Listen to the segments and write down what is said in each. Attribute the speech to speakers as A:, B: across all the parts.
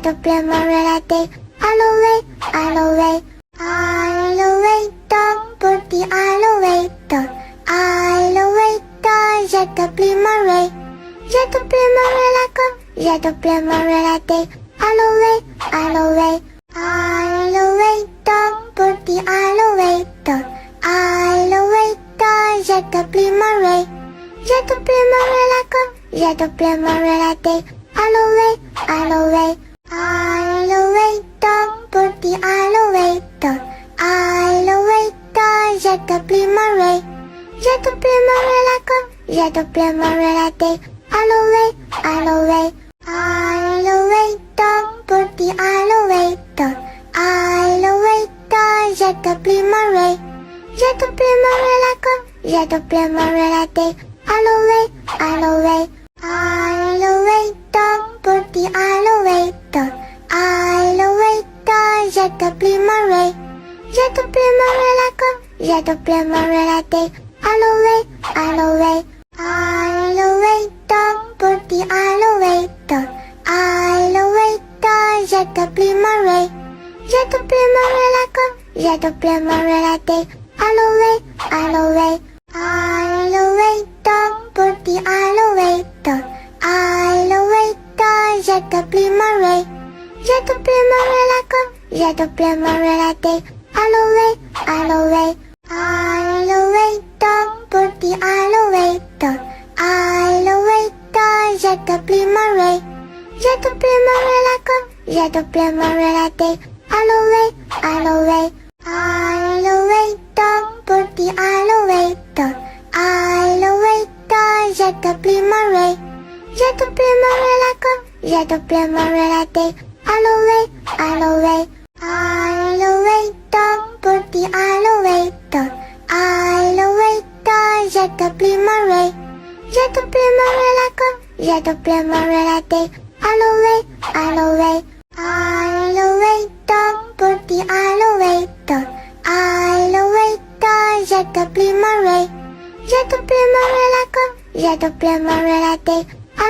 A: doble morelate, aloe, purti aloe, j'ai doble morelate, aloe, purti aloe, j'ai doble morelate, aloe, purti aloe, j'ai doble morelate, aloe, purti aloe, j'ai doble morelate, aloe, purti aloe, j'ai doble morelate, aloe, purti aloe, j'ai doble morelate, aloe, purti aloe, j'ai doble morelate, aloe, purti aloe, j'ai doble morelate, purti aloe, j'ai doble morelate, purti aloe, j'ai doble morelate, purti aloe, j'ai doble morelate, purti aloe, j'ai doble morelate, purti aloe, j'ai doble morelate, purti aloe, j'ai doble morelate, purti aloe, j'ai doble morelate,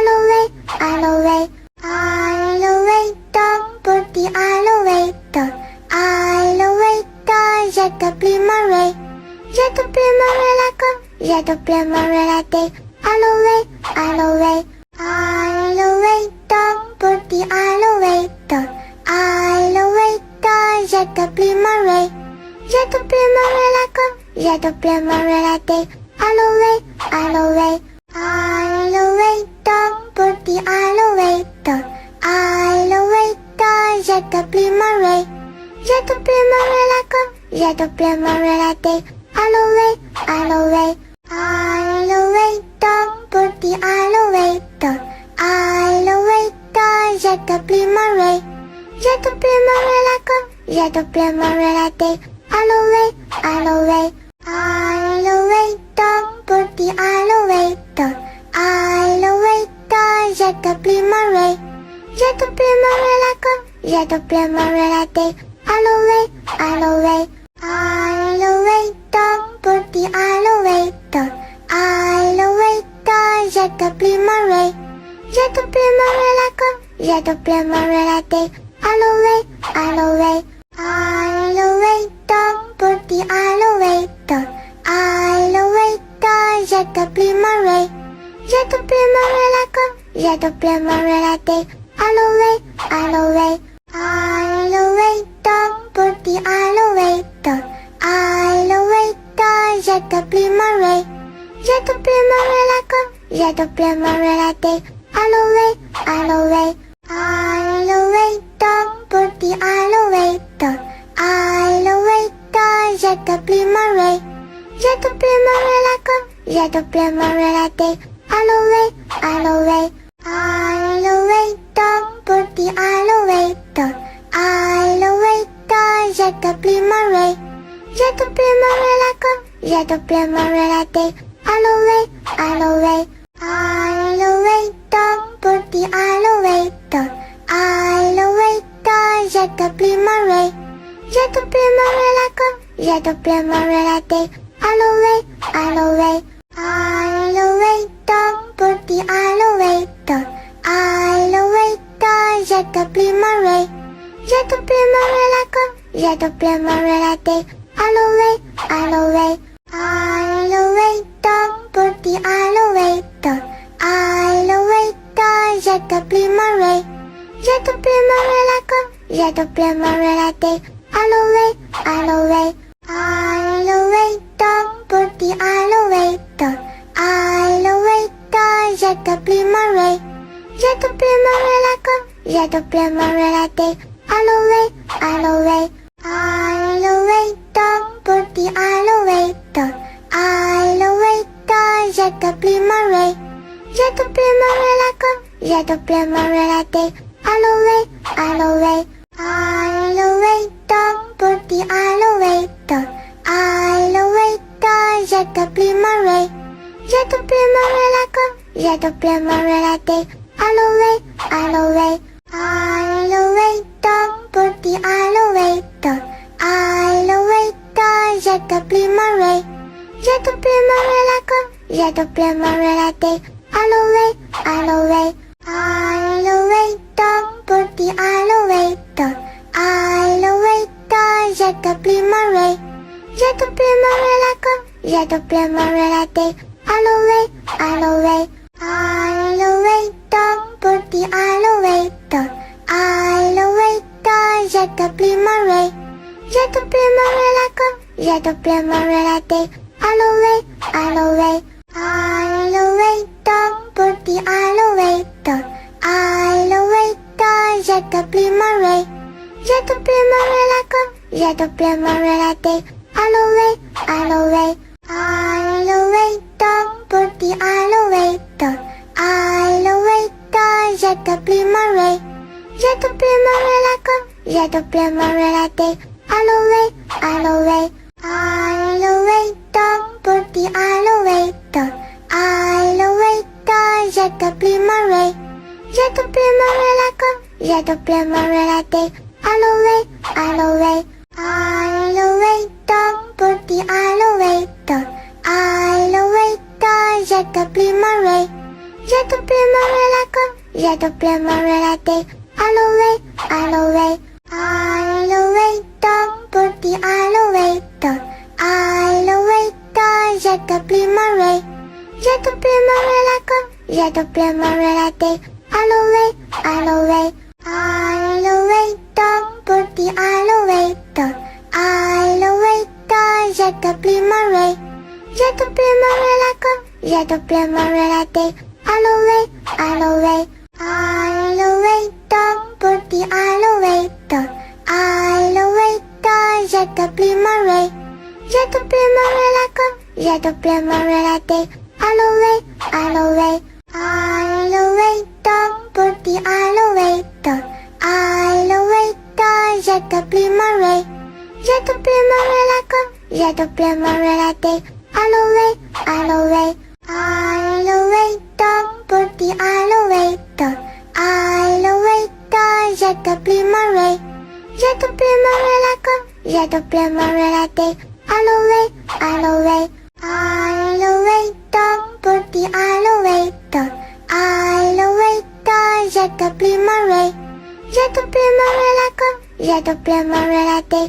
A: purti aloe, j'ai doble morelate, purti aloe, j'ai doble morelate, purti aloe, j'ai doble morelate, purti aloe, j'ai doble morelate, purti aloe, j'ai doble morelate, purti aloe, j'ai doble morelate, purti aloe, j'ai doble morelate, purti aloe, je t'oublie Marie. Je t'oublie Marie la com, je t'oublie Marie la thé. Aloe, aloe, aloe, ton petit aloe, ton aloe, ton, je t'oublie Marie. Je t'oublie Marie la com, je t'oublie Marie la thé. Aloe, aloe, aloe, ton petit aloe, ton aloe, ton, je t'oublie Marie. Je t'oublie Marie la com, je t'oublie Marie la thé. Aloe, aloe, aloe, ton petit aloe, ton aloe, ton, je t'oublie Marie. Je t'oublie Marie la com, je t'oublie Marie la thé. Aloe, aloe, aloe, ton petit aloe, ton aloe, ton, je t'oublie Marie. Je t'oublie Marie la com, je t'oublie Marie la thé. Aloe, aloe, aloe, ton petit aloe, ton aloe, ton, je t'oublie Marie. Je t'oublie Marie la com, je t'oublie Marie la thé. Aloe, aloe, aloe, ton petit aloe, ton aloe, ton, je t'oublie Marie. Je t'oublie Marie la com, je t'oublie Marie la thé. Aloe, aloe, aloe, ton petit aloe, ton aloe, ton, je t'oublie Marie. Je t'oublie Marie la com, je t'oublie Marie la thé. Aloe, aloe, aloe, ton petit aloe, ton aloe, ton, je t'oublie Marie. Je t'oublie Marie la com, je t'oublie Marie la thé. Aloe, aloe, aloe, ton petit aloe, ton aloe, ton, je t'oublie Marie. Je t'oublie Marie la com, je t'oublie Marie la thé. Aloe, aloe, aloe, ton petit aloe, ton aloe, ton, je t'oublie Marie. Je t'oublie Marie la com, je t'oublie Marie la thé. Aloe, aloe, aloe, ton petit aloe, ton aloe, ton, je t'oublie Marie. Je t'oublie Marie la com, je t'oublie Marie la thé. Aloe, aloe, aloe, ton petit aloe, ton aloe, ton, je t'oublie Marie. Je t'oublie Marie la com, je t'oublie Marie la thé. Aloe, aloe, aloe, ton petit aloe, ton aloe, ton, je t'oublie Marie. Je t'oublie Marie la com, je t'oublie Marie la thé. Aloe, aloe, aloe, ton petit aloe, ton aloe, ton, je t'oublie Marie. Je t'oublie Marie la com, je t'oublie Marie la thé. Aloe, aloe, aloe, ton petit aloe, ton aloe, ton, je t'oublie Marie. Je t'oublie Marie la com, je t'oublie Marie la thé. Aloe, aloe, aloe, ton petit aloe, ton aloe, ton, je t'oublie Marie. Je t'oublie Marie la com, je t'oublie Marie la thé. Aloe, aloe, aloe, ton petit aloe, ton aloe, ton, je t'oublie Marie. Je t'oublie Marie la com, je t'oublie Marie la thé.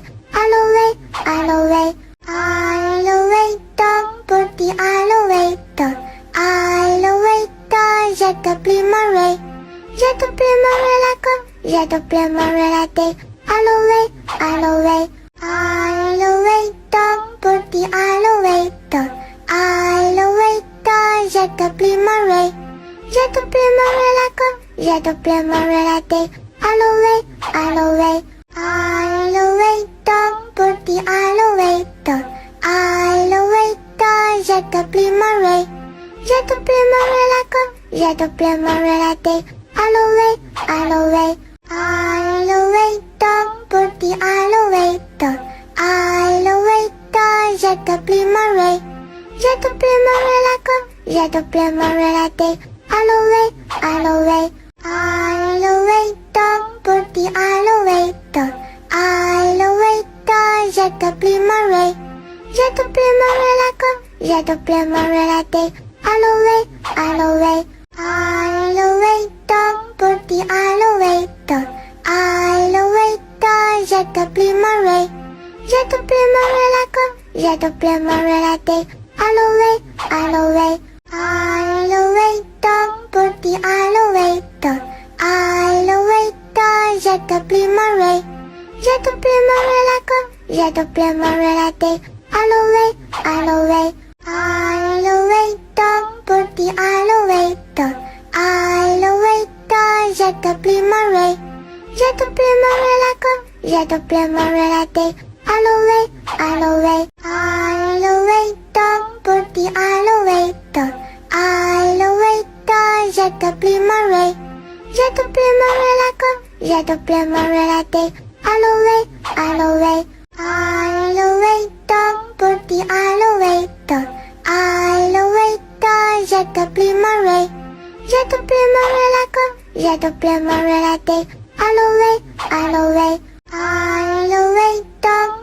A: Aloe, aloe, aloe, ton petit aloe, ton aloe, ton, je t'oublie Marie. Je t'oublie Marie la com, je t'oublie Marie la thé. Aloe, aloe, aloe, ton petit aloe, ton aloe, ton, je t'oublie Marie. Je t'oublie Marie la com, je t'oublie Marie la thé. Aloe, aloe, aloe, ton petit aloe, ton aloe, ton, je t'oublie Marie. Je t'oublie Marie la com, je t'oublie Marie la thé. Aloe, aloe, aloe, ton petit aloe, ton aloe, ton, je t'oublie Marie. Je t'oublie Marie la com, je t'oublie Marie la thé. Aloe, aloe, aloe, ton petit aloe, ton aloe, ton, je t'oublie Marie. Je t'oublie Marie la com, je t'oublie Marie la thé. Aloe, aloe, aloe, ton porti all'ovetto, je t'oublie Marie, je t'oublie Marie la com, je t'oublie Marie la té, all'ovetto, porti all'ovetto, je t'oublie Marie, je t'oublie Marie la com, je t'oublie Marie la té, all'ovetto, porti all'ovetto, je t'oublie Marie, je t'oublie Marie la com, je t'oublie Marie la té, all'ovetto, porti all'ovetto, je t'oublie Marie, je t'oublie Marie la com, je t'oublie Marie la té, all'ovetto, porti all'ovetto, je t'oublie Marie, je t'oublie Marie la com, je t'oublie Marie la té, all'ovetto,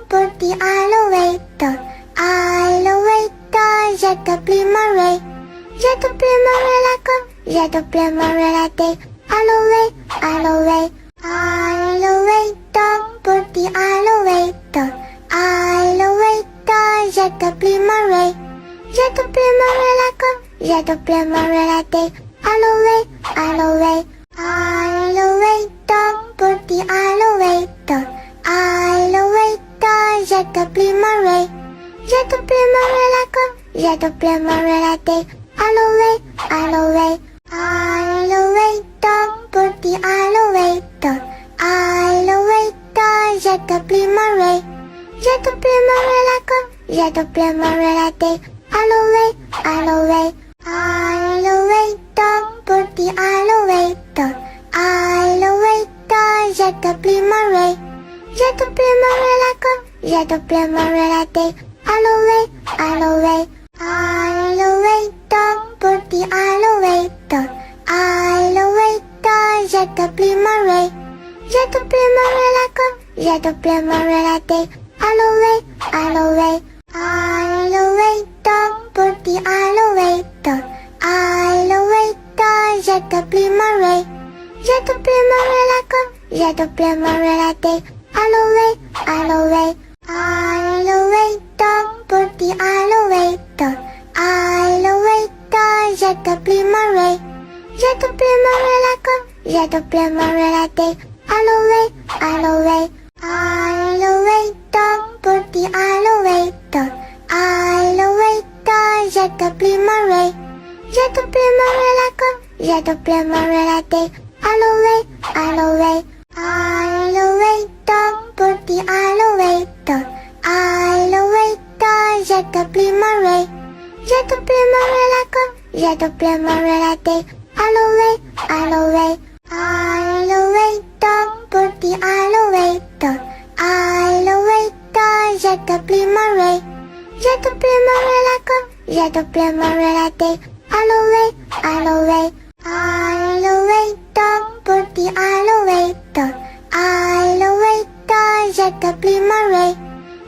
A: porti all'ovetto, je t'oublie Marie, je t'oublie Marie la com, je t'oublie Marie la té, all'ovetto, porti all'ovetto, je t'oublie Marie, je t'oublie Marie la com, je t'oublie Marie la té, all'ovetto, porti all'ovetto, je t'oublie Marie, je t'oublie Marie la com, je t'oublie Marie la té, all'ovetto, porti all'ovetto, je t'oublie Marie, je t'oublie Marie la com, je t'oublie Marie la té, all'ovetto, porti all'ovetto, je t'oublie Marie, je t'oublie Marie la com, je t'oublie Marie la té, all'ovetto, porti all'ovetto, je t'oublie Marie, je t'oublie Marie la com, je t'oublie Marie la té, all'ovetto, porti all'ovetto, je t'oublie Marie, je t'oublie Marie la com, je t'oublie Marie la té, all'ovetto, porti all'ovetto, je t'oublie Marie, je t'oublie Marie la com, je t'oublie Marie la té, all'ovetto, porti all'ovetto, je t'oublie Marie, je t'oublie Marie la com, je t'oublie Marie la té, all'ovetto, porti all'ovetto, je t'oublie Marie, je t'oublie Marie la com, je t'oublie Marie la té, all'ovetto, porti all'ovetto, je t'oublie Marie, je t'oublie Marie la com, je t'oublie Marie la té, all'ovetto, porti all'ovetto, je t'oublie Marie,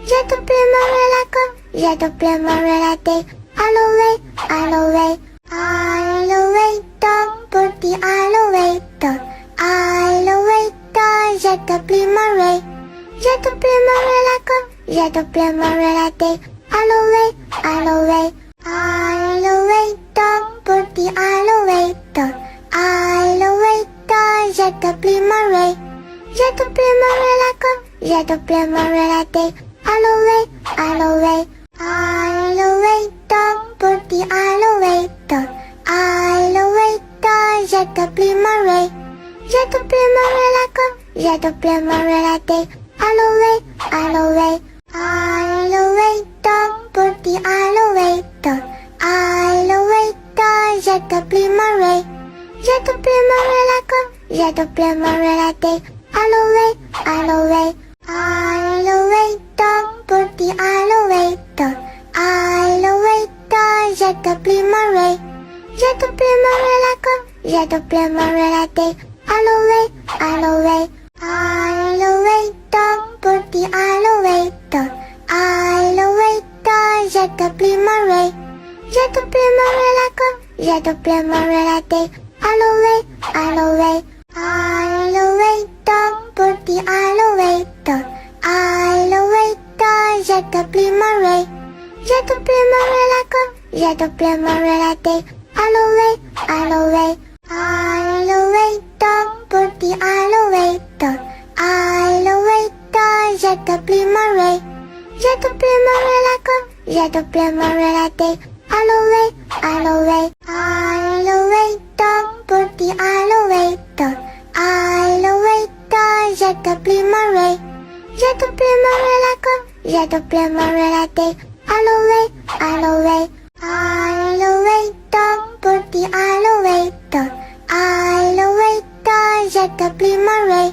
A: je t'oublie Marie la com, je t'oublie Marie la té, all'ovetto, porti all'ovetto, je t'oublie Marie, je t'oublie Marie la com, je t'oublie Marie la té, all'ovetto, porti all'ovetto, je t'oublie Marie, je t'oublie Marie la com, je t'oublie Marie la té, all'ovetto, porti all'ovetto, je t'oublie Marie, je t'oublie Marie la com, je t'oublie Marie la té, all'ovetto, porti all'ovetto, je t'oublie Marie, je t'oublie Marie la com, je t'oublie Marie la té, all'ovetto, porti all'ovetto, je t'oublie Marie, je t'oublie Marie la com, je t'oublie Marie la té, all'ovetto, porti all'ovetto, je t'oublie Marie, je t'oublie Marie la com, je t'oublie Marie la té, Aloe, putih aloe, aloe, je t'oublie Marie, je t'oublie Marie la com, je t'oublie Marie la thé, aloe, aloe, aloe, putih aloe, aloe, je t'oublie Marie, je t'oublie Marie la com, je t'oublie Marie la thé, aloe, aloe, aloe, putih aloe, aloe, je t'oublie Marie, je t'oublie Marie la com, je t'oublie Marie la thé, aloe, aloe, aloe, putih aloe, aloe, je t'oublie Marie,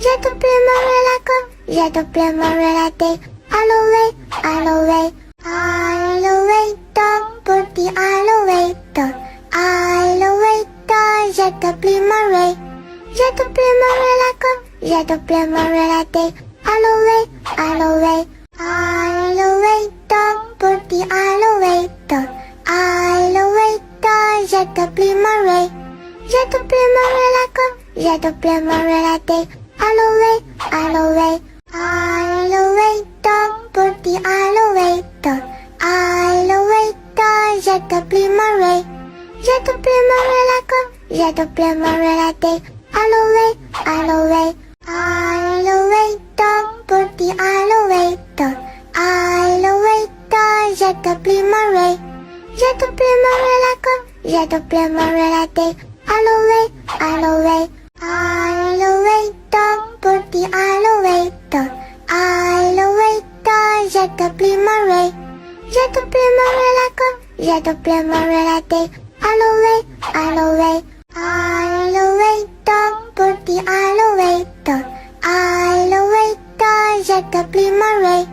A: je t'oublie Marie la com, je t'oublie Marie la thé, aloe, aloe, aloe, putih aloe, aloe, je t'oublie Marie, je t'oublie Marie la com, je t'oublie Marie la thé, aloe, aloe, aloe, putih aloe, aloe, je t'oublie Marie, je t'oublie Marie la com, je t'oublie Marie la thé, aloe, aloe, aloe, putih aloe, aloe, je t'oublie Marie, je t'oublie Marie la com, je t'oublie Marie la thé, aloe, aloe, aloe, putih aloe, aloe, je t'oublie Marie, je t'oublie Marie la com, je t'oublie Marie la thé, aloe, aloe, aloe, putih aloe, aloe, je t'oublie Marie, je t'oublie Marie la com, je t'oublie Marie la thé, aloe, aloe, aloe, putih aloe, aloe, je t'oublie Marie,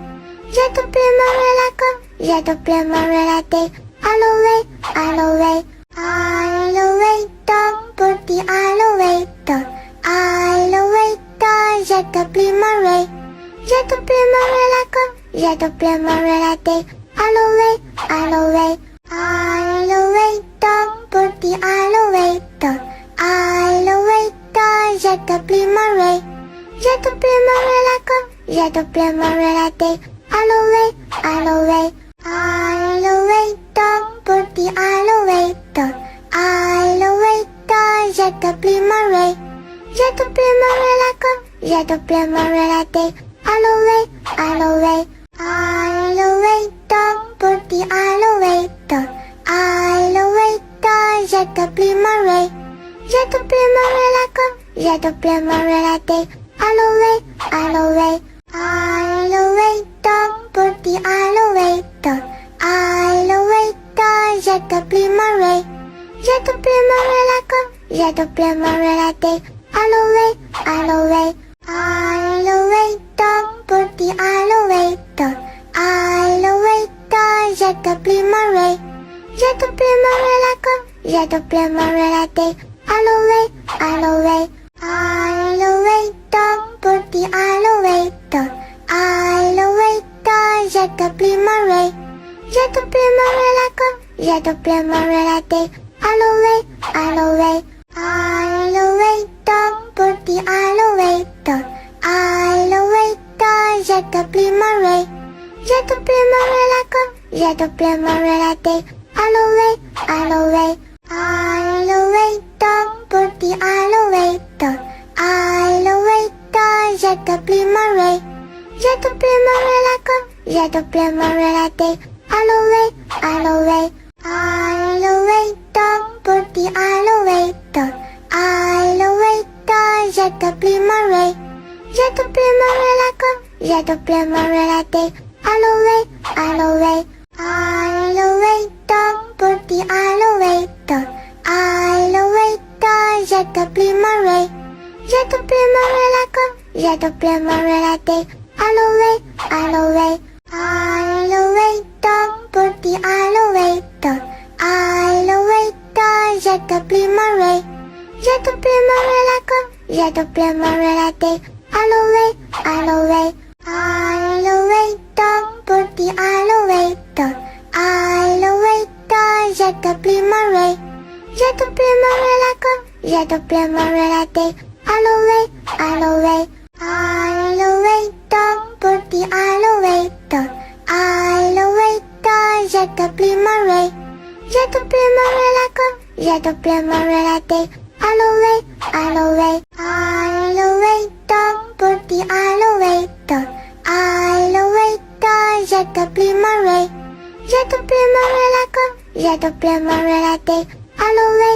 A: je t'oublie Marie la com, je t'oublie Marie la thé, aloe, aloe, aloe, putih aloe, aloe, je t'oublie Marie, je t'oublie Marie la com, je t'oublie Marie la thé, aloe, aloe, aloe, putih aloe, aloe, je t'oublie Marie, je t'oublie Marie la com, je t'oublie Marie la thé, aloe, aloe, aloe, putih aloe, aloe, je t'oublie Marie, je t'oublie Marie la com, je t'oublie Marie la thé, aloe, aloe, aloe, putih aloe, aloe, je t'oublie Marie, je t'oublie Marie la com, je t'oublie Marie la thé, aloe, aloe, aloe, putih aloe, aloe, je t'oublie Marie, je t'oublie Marie la com, je t'oublie Marie la thé, aloe, aloe, aloe, putih aloe, aloe, je t'oublie Marie, je t'oublie Marie la com, je t'oublie Marie la thé, aloe, aloe, aloe, putih aloe, aloe, je t'oublie Marie, je t'oublie Marie la com, je t'oublie Marie la thé, aloe, aloe, aloe, putih aloe, aloe, je t'oublie Marie, je t'oublie Marie la com, je t'oublie Marie la thé, aloe, aloe, aloe, putih aloe, aloe, je t'oublie Marie, je t'oublie Marie la com, je t'oublie Marie la thé, aloe, aloe, aloe, putih aloe, aloe, je t'oublie Marie, je t'oublie Marie la com, je t'oublie Marie la thé, aloe, aloe, aloe, putih aloe, aloe, je t'oublie Marie, je t'oublie Marie la com, je t'oublie Marie la thé, aloe, aloe, aloe, putih aloe, aloe, je t'oublie Marie, je t'oublie Marie la com, je t'oublie Marie la thé, aloe, aloe, aloe, putih aloe, aloe, je t'oublie Marie, je t'oublie Marie la com, je j'ai doublé mon relaté. Alloué, ton petit alloué, j'ai doublé mon ré. J'ai doublé mon relaco, j'ai doublé mon relaté. Alloué, ton petit alloué, j'ai doublé mon ré. J'ai doublé mon relaco, j'ai doublé mon relaté. Alloué,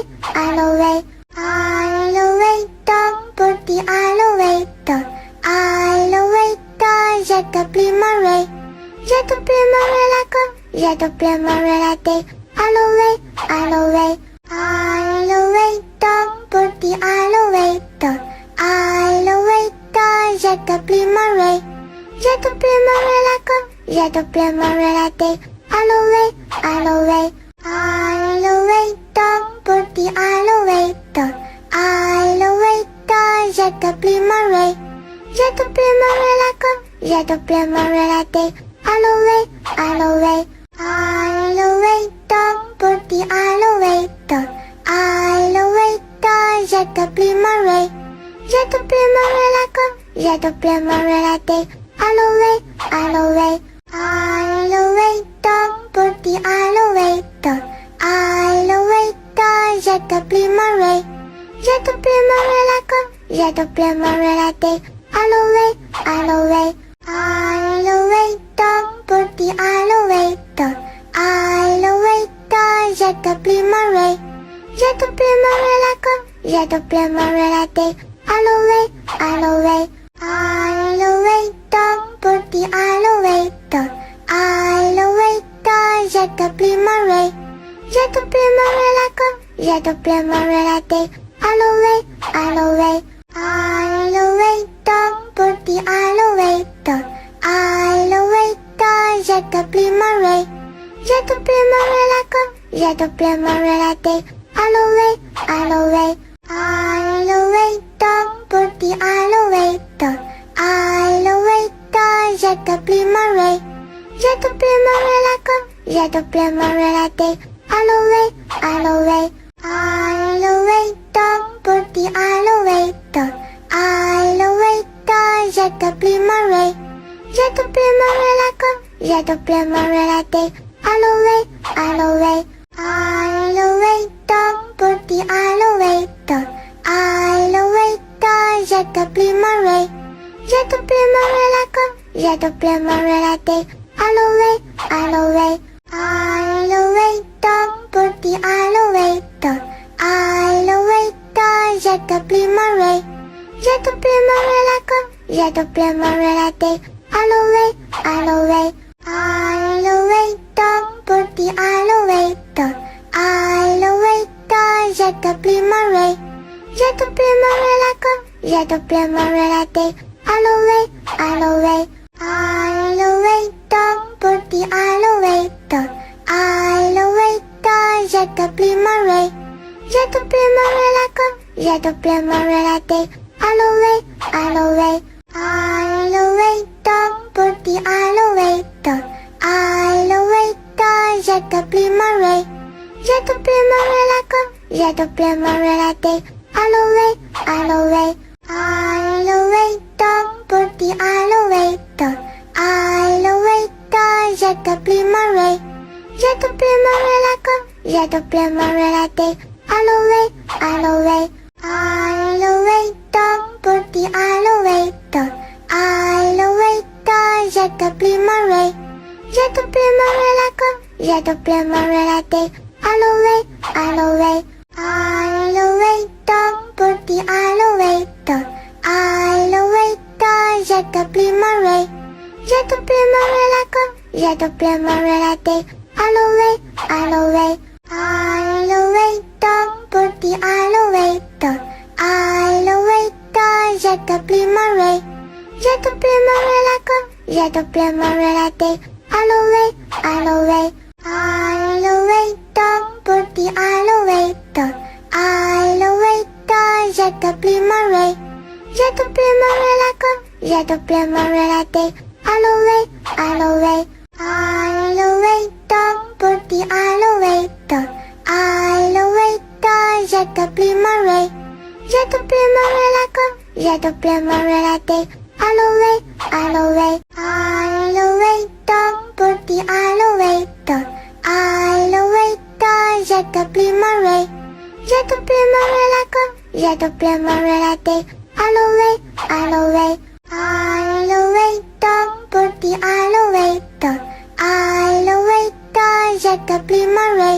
A: ton petit alloué, j'ai doublé mon ré. J'ai doublé mon relaco, j'ai doublé mon relaté. Alloué, ton petit alloué, j'ai doublé mon ré. J'ai doublé mon relaco, j'ai doublé mon relaté. Alloué, ton petit alloué, j'ai doublé mon ré. J'ai doublé mon relaco, j'ai doublé mon relaté. Alloué, ton petit alloué, j'ai doublé mon ré. J'ai doublé mon relaco, j'ai doublé mon relaté. Alloué, ton petit alloué, j'ai doublé mon ré. J'ai doublé mon relaco, j'ai doublé mon relaté. Alloué, ton petit alloué, j'ai doublé mon ré. J'ai doublé mon relaco, j'ai doublé mon relaté. Alloué, ton petit alloué, j'ai doublé mon ré. J'ai doublé mon relaco, j'ai doublé mon relaté. Alloué, ton petit alloué, j'ai doublé mon ré. J'ai doublé mon relaco, j'ai doublé mon relaté. Alloué, ton petit alloué, j'ai doublé mon ré. J'ai doublé mon relaco, j'ai doublé mon relaté. Alloué, ton petit alloué, j'ai doublé mon ré. J'ai doublé mon relaco, j'ai doublé mon relaté. Alloué, ton petit alloué, j'ai doublé mon ré. J'ai doublé mon relaco, j'ai doublé mon relaté. Alloué, ton petit alloué, j'ai doublé mon ré. J'ai doublé mon relaco, j'ai doublé mon relaté. Alloué, ton petit alloué, j'ai doublé mon ré. J'ai doublé mon relaco, j'ai doublé mon relaté. Alloué, ton petit alloué, j'ai doublé mon ré. J'ai doublé mon relaco, j'ai doublé mon relaté. Alloué, ton petit alloué, j'ai doublé mon ré. J'ai doublé mon relaco, j'ai doublé mon relaté. Alloué, ton petit alloué, j'ai doublé mon ré. J'ai doublé mon relaco, j'ai doublé mon relaté. Alloué, ton petit alloué, j'ai doublé mon ré. J'ai doublé mon relaco, j'ai doublé mon relaté. Alloué, ton petit alloué, j'ai doublé mon ré. J'ai doublé mon relaco, j'ai doublé mon relaté. Alloué, ton petit alloué, j'ai doublé mon ré. J'ai doublé mon relaco, j'ai doublé mon relaté. Alloué, ton petit alloué, j'ai doublé mon ré. J'ai doublé mon relaco, j'ai doublé mon relaté. Alloué, ton petit alloué, j'ai doublé mon ré. Alloway, alloway, alloway, don't put the elevator. Elevator, j'ai doublé mon ré. J'ai doublé mon ré la com, j'ai doublé mon ré la té. Alloway, alloway, alloway, don't put the elevator. Elevator, j'ai doublé mon ré.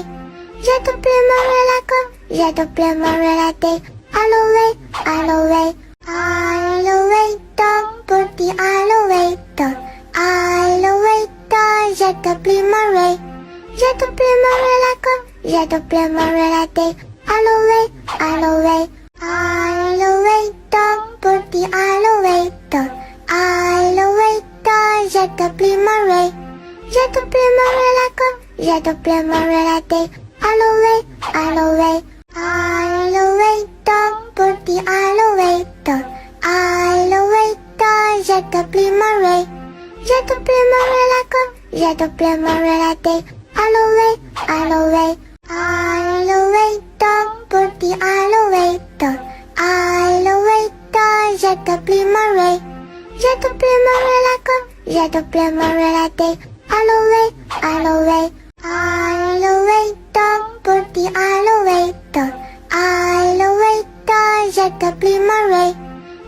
A: J'ai doublé mon ré la com, j'ai doublé mon ré la té. Alloway, alloway, alloway, don't put the elevator. Elevator, j'ai doublé mon ré. J'ai doublé mon ré la com, j'ai doublé mon ré la té. Alloway, alloway, alloway, don't put the elevator. Elevator, j'ai doublé mon ré. J'ai doublé mon ré la com, j'ai doublé mon ré la té. Alloway, alloway, alloway, don't put the elevator. Elevator, j'ai doublé mon ré. J'ai doublé mon ré la com, j'ai doublé mon ré la té. Alloway, alloway, alloway, don't put the elevator. Elevator, j'ai doublé mon ré. J'ai doublé mon ré la com, j'ai doublé mon ré la té. Alloway, alloway, alloway, don't put the elevator. Elevator, j'ai doublé mon ré.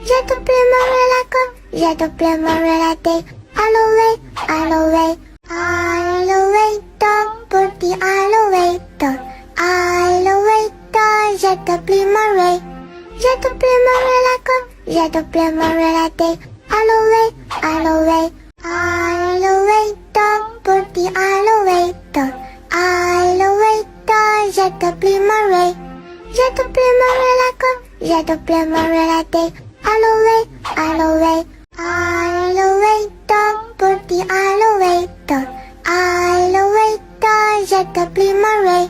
A: J'ai doublé mon ré la com, j'ai doublé mon ré la té. Alloway, alloway, alloway, don't put the elevator. Elevator, j'ai doublé mon ré. J'ai doublé mon ré la com, j'ai doublé mon ré la té. Alloway, alloway, alloway, don't put the elevator. Elevator, j'ai doublé mon ré. J'ai doublé mon ré la com, j'ai doublé mon ré la té. Alloway, alloway, alloway, don't put the elevator. Elevator, j'ai doublé mon ré.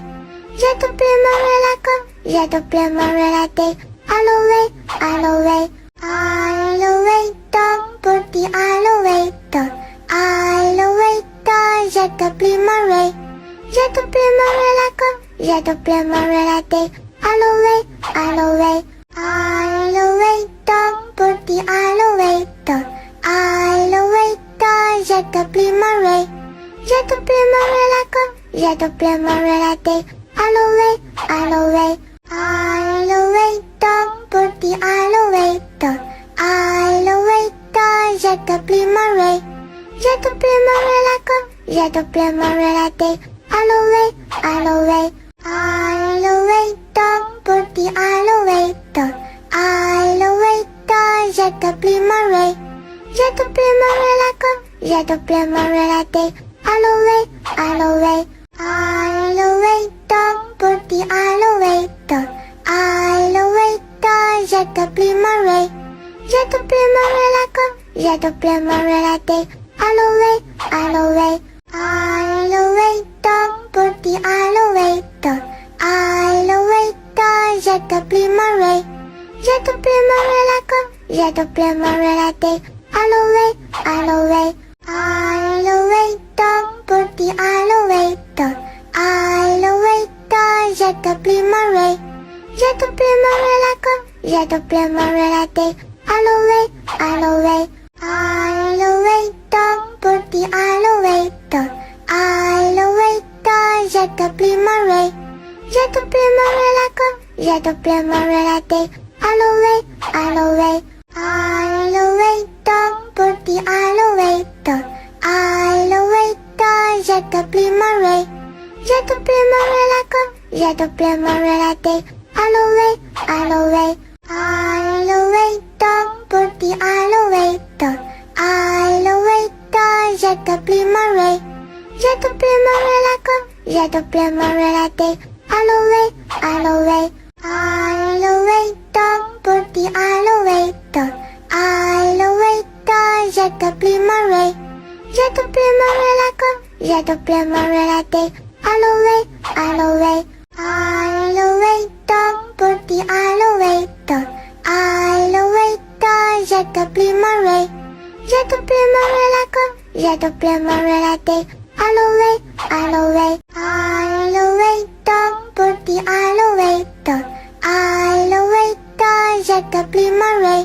A: J'ai doublé mon ré la com, j'ai doublé mon ré la té. Alloway, alloway, alloway, don't put the elevator. Elevator, j'ai doublé mon ré. J'ai doublé mon ré la com, j'ai doublé mon ré la té. Alloway, alloway, alloway, don't put the elevator. Elevator, j'ai doublé mon ré. J'ai doublé mon ré la com, j'ai doublé mon ré la té. Alloway, alloway, alloway, don't put the elevator. Elevator, j'ai doublé mon ré. J'ai doublé mon ré la com, j'ai doublé mon ré la té. Alloway, alloway, alloway, don't put the elevator. Elevator, j'ai doublé mon ré. J'ai doublé mon ré la com, j'ai doublé mon ré la té. Alloway, alloway, alloway, don't put the elevator. Elevator, j'ai doublé mon ré. J'ai doublé mon ré la com, j'ai doublé mon ré la té. Alloway, alloway, alloway, don't put the elevator. Elevator, j'ai doublé mon ré. J'ai doublé mon ré la com, j'ai doublé mon ré la té. Alloway, alloway, alloway, don't put the elevator. Elevator, j'ai doublé mon ré. J'ai doublé mon ré la com, j'ai doublé mon ré la té. Alloway, alloway, alloway, don't put the elevator. Elevator, j'ai doublé mon ré. J'ai doublé mon ré la com, j'ai doublé mon ré la té. Alloway, alloway, alloway, don't put the elevator. Elevator, j'ai doublé mon ré. J'ai doublé mon ré la com, j'ai doublé mon ré la té. Alloway, alloway, alloway, don't put the elevator. Elevator, j'ai doublé mon ré. J'ai doublé mon ré la com, j'ai doublé mon ré la té. Alloway, alloway, alloway, don't put the elevator. Elevator, j'ai doublé mon ré. J'ai doublé mon ré la com, j'ai doublé mon ré la té. Alloway, alloway, alloway, don't put the elevator. Elevator, j'ai doublé mon ré. J'ai doublé mon ré la com, j'ai doublé mon ré la té. Alloway, alloway, alloway, don't put the elevator. Elevator, j'ai doublé mon ré.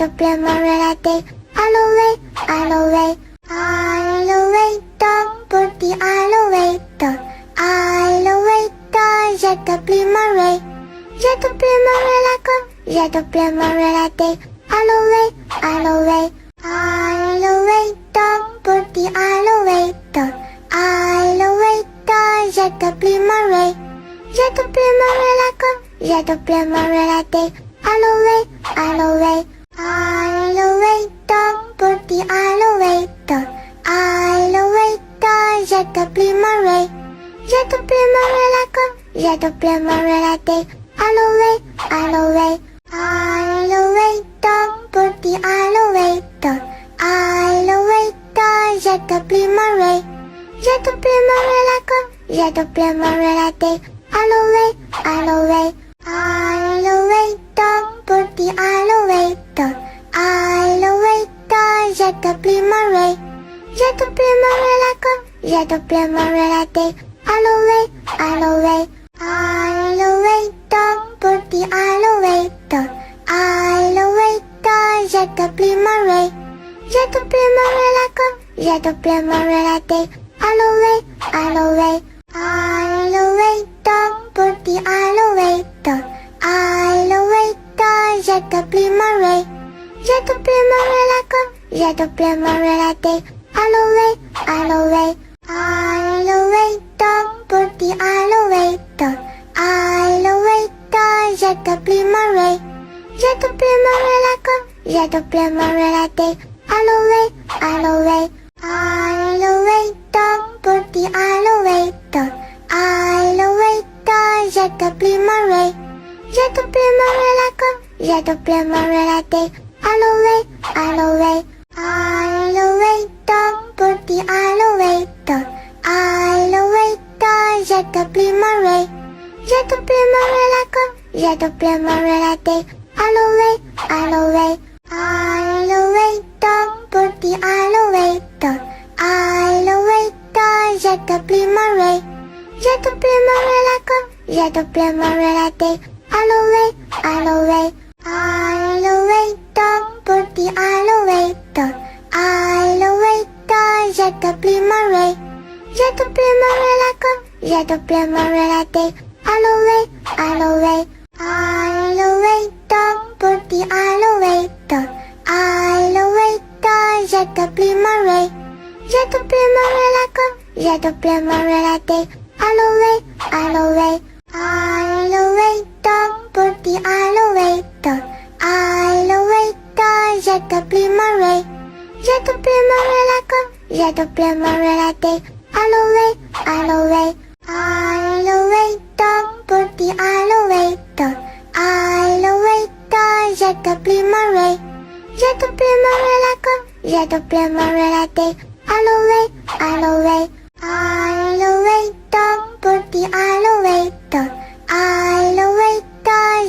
A: pleure la tête. Aloe, aloe, aloe, donc petit aloe, donc aloe, je te plumerai. Je te plumerai la queue, je te plumerai la tête. Aloe, aloe, aloe, donc petit aloe, donc aloe, je te plumerai. Je te plumerai la queue, je te plumerai la tête. Aloe, aloe, aloe, donc petit aloe, donc aloe, je te plumerai. Je te plumerai la queue, je te plumerai la tête. Aloe, aloe, aloe, donc petit aloe, donc aloe, je te plumerai. Je te plumerai la queue, je te plumerai la tête. Aloe, aloe, aloe, donc petit aloe, donc aloe, je te plumerai. Je te plumerai la queue, je te plumerai la tête. Aloe, aloe, aloe, donc petit aloe, donc aloe, je te plumerai. Je te plumerai la queue, je te plumerai la tête. Aloe, aloe, aloe, donc petit aloe, donc aloe, je te plumerai. Je te plumerai la queue, je te plumerai la tête. Aloe, aloe, aloe, donc petit aloe, donc aloe, je te plumerai. Je te plumerai la queue, je te plumerai la tête. Aloe, aloe, aloe, donc petit aloe, donc aloe, je te plumerai. Je te plumerai la queue, je te plumerai la tête. Aloe, aloe, aloe, donc petit aloe, donc aloe, je te plumerai. Je te plumerai la queue, je te plumerai la tête. Aloe, aloe, aloe, donc petit aloe, donc aloe, je te plumerai. Je te plumerai la queue, je te plumerai la tête. Aloe, aloe, aloe, donc petit aloe, donc aloe, je te plumerai. Je te plumerai la queue, je te plumerai la tête. Aloe, aloe, aloe, donc petit aloe, donc aloe, je te plumerai. Je te plumerai la queue, je te plumerai la tête. Aloe, aloe, aloe, donc petit aloe, donc aloe, je te plumerai. Je te plumerai la queue, je te plumerai la tête. Aloe, aloe, aloe, donc petit aloe, donc aloe, je te plumerai. Je te plumerai la queue, je te plumerai la tête. Aloe, aloe, aloe, donc petit aloe, donc aloe,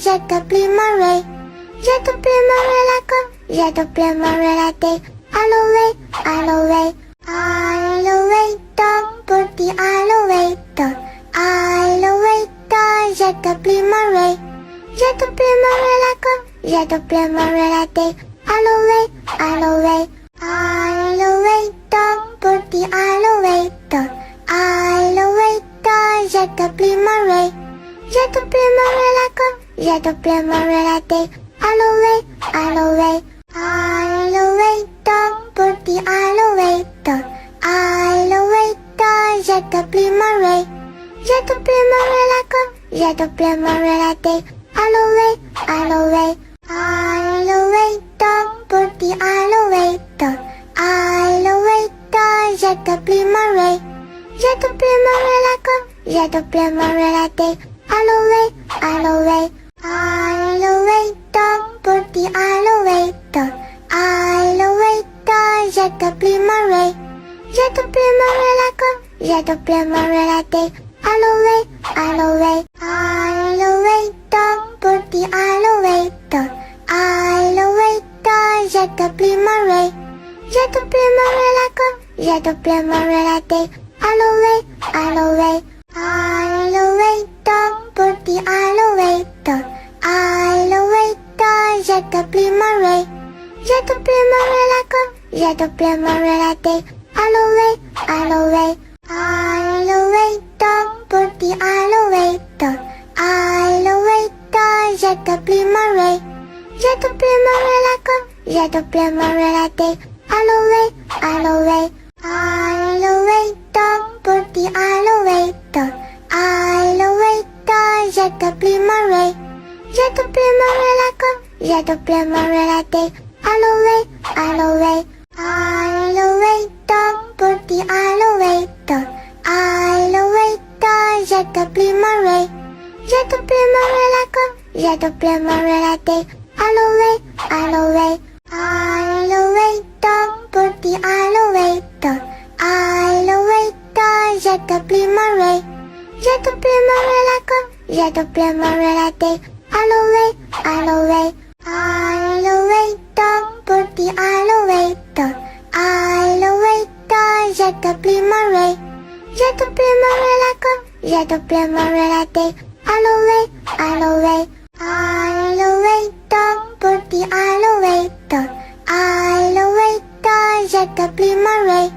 A: je te plumerai. Je te plumerai la queue, je te plumerai la tête. Aloe, aloe, aloe, donc petit aloe, donc aloe, je te plumerai. Je te plumerai la queue, je te plumerai la tête. Aloe, aloe, aloe, donc petit aloe, donc aloe, je te plumerai. Je te plumerai la queue, je te plumerai la tête. Aloe, aloe, aloe, donc petit aloe, donc aloe, je te plumerai. Je te plumerai la queue, je te plumerai la tête. Aloe, aloe, aloe, donc petit aloe, donc aloe, je te plumerai. Je te plumerai la queue, je te plumerai la tête. Aloe, aloe, aloe, donc petit aloe, donc aloe, je te plumerai. Je te plumerai la queue, je te plumerai la tête. Aloe, aloe, aloe, donc petit aloe, donc aloe, je te plumerai. Je te plumerai la queue, je te plumerai la tête. Aloe, aloe, aloe, donc petit aloe, donc aloe, je te plumerai. J'ai doublé mon relaco, j'ai doublé mon relaté. Alloué, alloué, alloué, ton petit alloué, ton alloué, ton j'ai doublé mon ré. J'ai doublé mon relaco, j'ai doublé mon relaté. Alloué, alloué, alloué, ton petit alloué, ton alloué, ton j'ai doublé mon ré. J'ai doublé mon relaco, j'ai doublé mon relaté. Alloué, alloué, alloué, ton petit alloué, ton alloué, ton j'ai doublé mon ré. J'ai doublé mon relaco, j'ai doublé mon relaté. Alloué, alloué, alloué, ton petit alloué, ton alloué, ton j'ai doublé mon ré. J'ai doublé mon relaco, j'ai doublé mon relaté. Alloué, alloué, alloué, ton petit alloué, ton alloué, ton j'ai doublé mon ré. J'ai doublé mon relaco, j'ai doublé mon relaté. Alloué, alloué, alloué, ton petit alloué, ton alloué, ton j'ai doublé mon ré.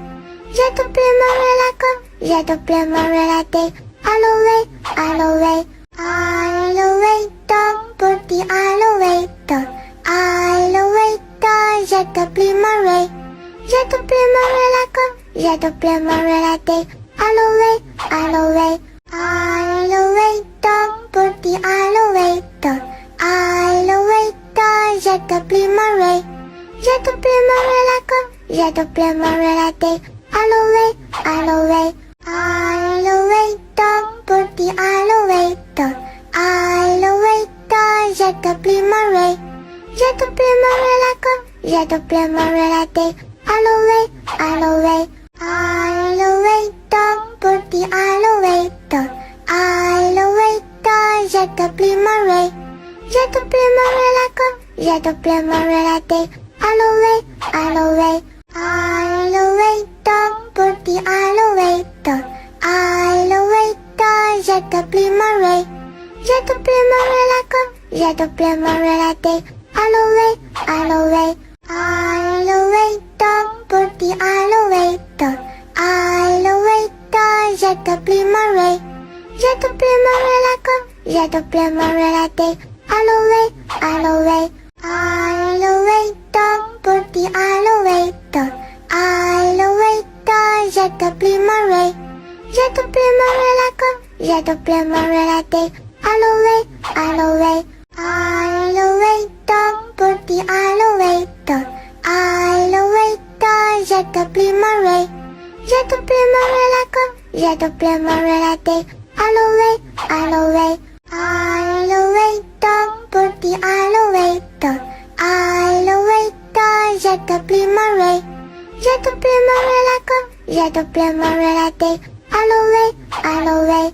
A: J'ai doublé mon relaco, j'ai doublé mon relaté. Alloué, alloué, alloué, ton petit alloué, ton alloué, ton j'ai doublé mon ré. J'ai doublé mon relaco, j'ai doublé mon relaté. Alloué, alloué, alloué, ton petit alloué, ton alloué, ton j'ai doublé mon ré. J'ai doublé mon relaco, j'ai doublé mon relaté. Alloué, alloué, alloué, ton petit alloué, ton alloué, ton j'ai doublé mon ré. J'ai doublé mon relaco, j'ai doublé mon relaté. Alloué, alloué, alloué, ton petit alloué, ton alloué, ton j'ai doublé mon ré. J'ai doublé mon relaco, j'ai doublé mon relaté. Alloué, alloué, alloué, ton petit alloué, ton alloué, ton j'ai doublé mon ré. J'ai doublé mon relaco, j'ai doublé mon relaté. Alloué, alloué, alloué, ton petit alloué, ton alloué, ton j'ai doublé mon ré. J'ai doublé mon relaco, j'ai doublé mon relaté. Alloué, alloué, alloué, ton petit alloué, ton alloué, ton j'ai doublé mon ré. J'ai doublé mon relaco, j'ai doublé mon relaté. Alloué, alloué, alloué, ton petit alloué, ton alloué, ton j'ai doublé mon ré. J'ai doublé mon relaco, j'ai doublé mon relaté. Alloué, alloué, alloué, ton petit alloué, ton alloué, ton j'ai doublé mon ré. J'ai doublé mon relaco, j'ai doublé mon relaté. Alloué, alloué,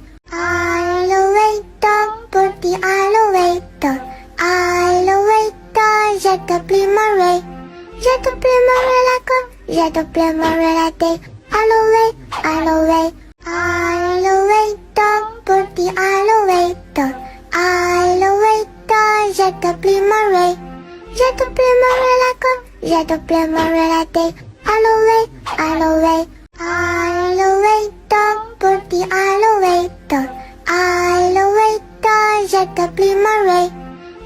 A: alloué, ton petit alloué, ton alloué, ton j'ai doublé mon ré. J'ai doublé mon relaco, j'ai doublé mon relaté. Alloué, alloué, alloué, ton petit alloué, ton alloué, ton j'ai doublé mon ré. J'ai doublé mon relaco, j'ai doublé mon relaté. Alloué, alloué, alloué, ton petit alloué, ton alloué, ton j'ai doublé mon ré.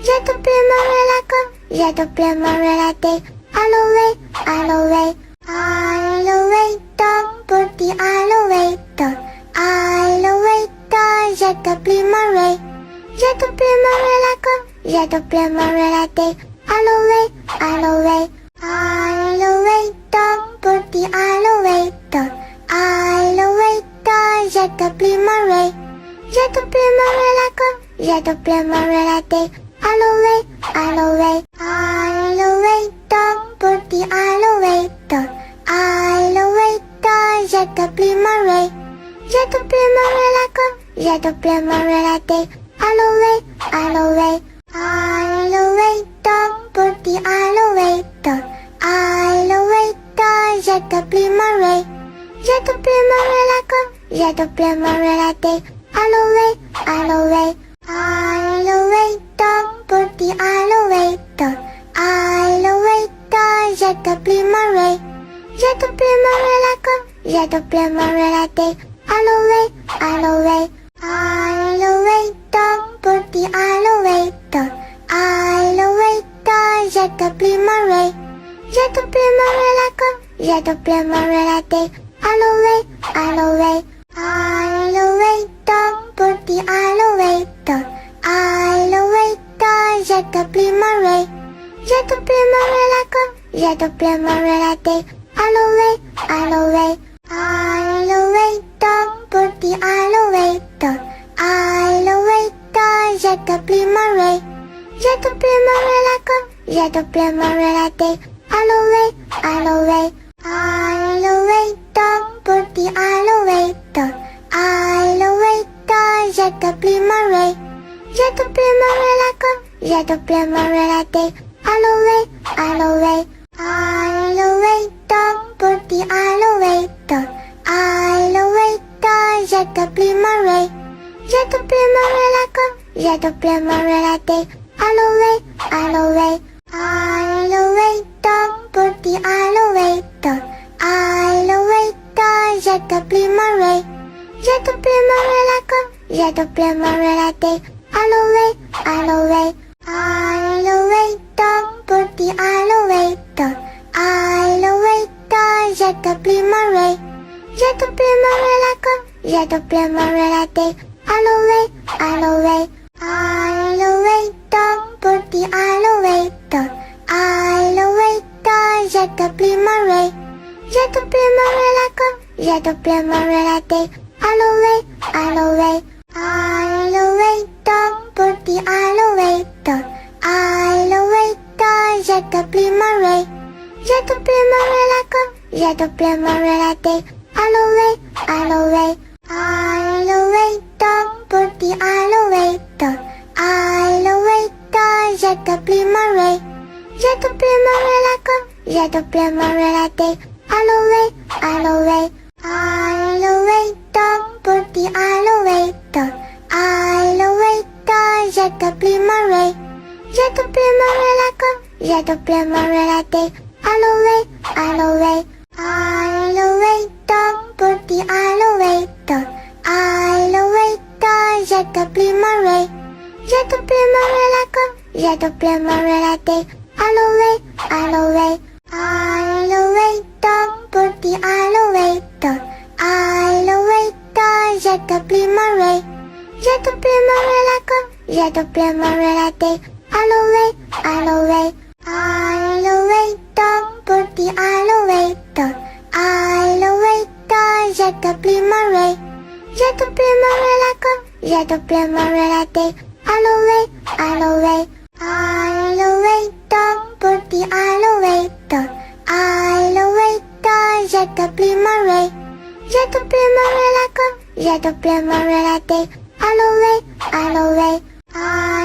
A: J'ai doublé mon relaco, j'ai doublé mon relaté. Alloué, alloué, alloué, ton petit alloué, ton alloué, ton j'ai doublé mon ré. J'ai doublé mon relaco, j'ai doublé mon relaté. Alloué, alloué, alloué, ton petit alloué, ton alloué, ton j'ai doublé mon ré. J'ai doublé mon relaco, j'ai doublé mon relaté. Alloué, alloué, alloué, ton petit alloué, ton alloué, ton j'ai doublé mon ré. J'ai doublé mon relaco, j'ai doublé mon relaté. Alloué, alloué, alloué, ton petit alloué, ton alloué, ton j'ai doublé mon ré. J'ai doublé mon relaco, j'ai doublé mon relaté. Alloué, alloué, alloué, ton petit alloué, ton alloué, ton je t'oublie Marie. Je t'oublie Marie la queue, je t'oublie Marie la tête. Aloe, aloe, aloe, ton petit aloe, ton aloe, ton, je t'oublie Marie. Je t'oublie Marie la queue, je t'oublie Marie la tête. Aloe, aloe, aloe, ton petit aloe, ton aloe, ton, je t'oublie Marie. Je t'oublie Marie la queue, je t'oublie Marie la tête. Aloe, aloe, aloe, ton petit aloe, ton aloe, ton, je t'oublie Marie. Je t'oublie Marie la queue, je t'oublie Marie la tête. Aloe, aloe, aloe, ton petit aloe, ton aloe, ton, je t'oublie Marie. Je t'oublie Marie la queue, je t'oublie Marie la tête. Aloe, aloe, aloe, ton petit aloe, ton aloe, ton, je t'oublie Marie. Je t'oublie Marie la queue, je t'oublie Marie la tête. Aloe, aloe, aloe, ton petit aloe, ton aloe, ton, je t'oublie Marie. Je t'oublie Marie la queue, je t'oublie Marie la tête. Aloe, aloe, aloe, ton petit aloe, ton aloe, ton, je t'oublie Marie. Je t'oublie Marie la queue, je t'oublie Marie la tête. Aloe, aloe, aloe, ton petit aloe, ton aloe, ton, je t'oublie Marie. Je t'oublie Marie la queue, je t'oublie Marie la tête. Aloe, aloe, aloe, ton petit aloe, ton aloe, ton, je t'oublie Marie. Je t'oublie Marie la queue, je t'oublie Marie la tête. Aloe, aloe, aloe, ton petit aloe, ton aloe, ton, je t'oublie Marie. Je t'oublie Marie la queue, je t'oublie Marie la tête. Aloe, aloe, aloe, ton petit aloe, ton aloe, ton, je t'oublie Marie. Je t'oublie Marie la queue, je t'oublie Marie la tête. Aloe, aloe, aloe, ton petit aloe, ton aloe, ton, je t'oublie Marie. Je t'oublie Marie la queue, je t'oublie Marie la tête. Aloe, aloe, aloe, ton petit aloe, ton aloe, ton, je t'oublie Marie. Je t'oublie Marie la queue, je t'oublie Marie la tête. Aloe, aloe, aloe, ton petit aloe, ton aloe, ton, je t'oublie Marie. Je t'oublie Marie la queue, je t'oublie Marie la tête. Aloe, aloe, aloe, ton petit aloe, ton aloe, ton, je t'oublie Marie. Je t'oublie Marie la queue, je t'oublie Marie la tête. Aloe, aloe,